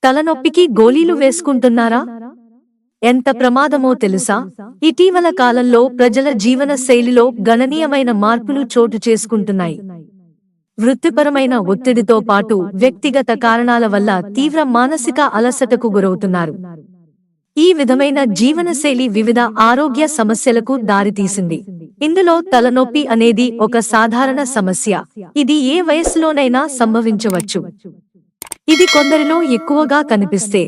తలనొప్పికి గోళీలు వేసుకుంటున్నారా? ఎంత ప్రమాదమో తెలుసా? ఇటీవల కాలంలో ప్రజల జీవన శైలిలో గణనీయమైన మార్పులు చోటు చేసుకుంటున్నాయి. వృత్తిపరమైన ఒత్తిడితో పాటు వ్యక్తిగత కారణాల వల్ల తీవ్ర మానసిక అలసటకు గురవుతున్నారు. ఈ విధమైన జీవనశైలి వివిధ ఆరోగ్య సమస్యలకు దారితీసింది. ఇందులో తలనొప్పి అనేది ఒక సాధారణ సమస్య. ఇది ఏ వయస్సులోనైనా సంభవించవచ్చు. ఇది కొందరిలో ఎక్కువగా కనిపిస్తే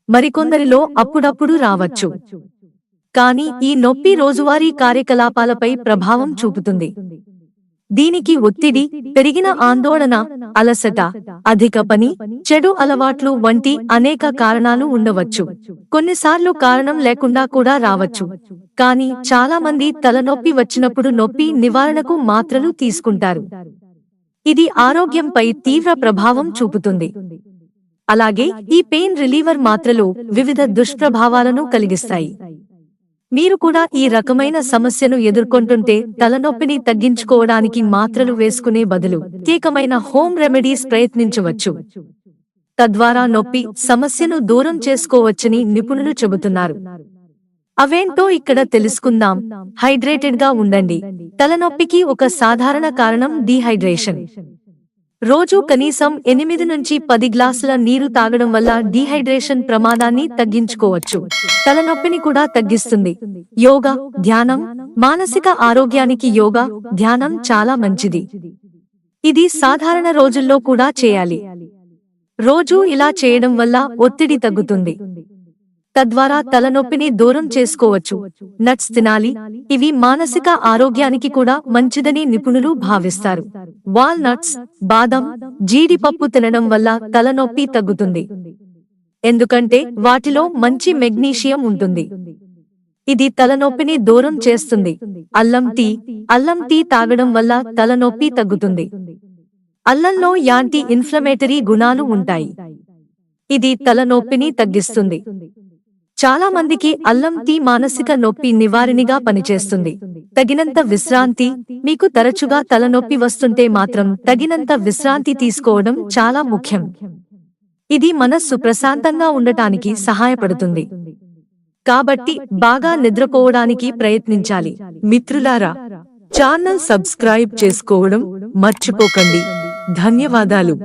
మరికొందరిలో అప్పుడప్పుడు రావచ్చు. కానీ ఈ నొప్పి రోజువారీ కార్యకలాపాలపై ప్రభావం చూపుతుంది. దీనికి ఒత్తిడి, పెరిగిన ఆందోళన, అలసట, అధిక పని, చెడు అలవాట్లు వంటి అనేక కారణాలు ఉండవచ్చు. కొన్నిసార్లు కారణం లేకుండా కూడా రావచ్చు. కానీ చాలా మంది తలనొప్పి వచ్చినప్పుడు నొప్పి నివారణకు మాత్రలు తీసుకుంటారు. ఇది ఆరోగ్యంపై తీవ్ర ప్రభావం చూపుతుంది. అలాగే ఈ పెయిన్ రిలీవర్ మాత్రలు వివిధ దుష్ప్రభావాలను కలిగిస్తాయి. మీరు కూడా ఈ రకమైన సమస్యను ఎదుర్కొంటుంటే తలనొప్పిని తగ్గించుకోవడానికి మాత్రలు వేసుకునే బదులు ప్రత్యేకమైన హోమ్ రెమెడీస్ ప్రయత్నించవచ్చు. తద్వారా నొప్పి సమస్యను దూరం చేసుకోవచ్చని నిపుణులు చెబుతున్నారు. అవేంటో ఇక్కడ తెలుసుకుందాం. హైడ్రేటెడ్ గా ఉండండి. తలనొప్పికి ఒక సాధారణ కారణం డీహైడ్రేషన్. రోజు కనీసం 8 నుంచి 10 గ్లాసుల నీరు తాగడం వల్ల డీహైడ్రేషన్ ప్రమాదాన్ని తగ్గించుకోవచ్చు. తలనొప్పిని కూడా తగ్గిస్తుంది. యోగా, ధ్యానం. మానసిక ఆరోగ్యానికి యోగా, ధ్యానం చాలా మంచిది. ఇది సాధారణ రోజుల్లో కూడా చేయాలి. రోజూ ఇలా చేయడం వల్ల ఒత్తిడి తగ్గుతుంది. తద్వారా తలనొప్పిని దూరం చేసుకోవచ్చు. నట్స్ తినాలి. ఇవి మానసిక ఆరోగ్యానికి కూడా మంచిదని నిపుణులు భావిస్తారు. వాల్నట్స్, బాదం, జీడిపప్పు తినడం వల్ల తలనొప్పి తగ్గుతుంది. ఎందుకంటే వాటిలో మంచి మెగ్నీషియం ఉంటుంది. ఇది తలనొప్పిని దూరం చేస్తుంది. అల్లం టీ తాగడం వల్ల తలనొప్పి తగ్గుతుంది. అల్లంలో యాంటీ ఇన్ఫ్లమేటరీ గుణాలు ఉంటాయి. ఇది తలనొప్పిని తగ్గిస్తుంది. చాలా మందికి అల్లం టీ మానసిక నొప్పి నివారణగా పనిచేస్తుంది. తగినంత విశ్రాంతి. మీకు తరచుగా తలనొప్పి వస్తుంటే మాత్రం తగినంత విశ్రాంతి తీసుకోవడం చాలా ముఖ్యం. ఇది మనస్సు ప్రశాంతంగా ఉండటానికి సహాయపడుతుంది. కాబట్టి బాగా నిద్రపోవడానికి ప్రయత్నించాలి. మిత్రులారా, ఛానల్ సబ్స్క్రైబ్ చేసుకోవడం మర్చిపోకండి. ధన్యవాదాలు.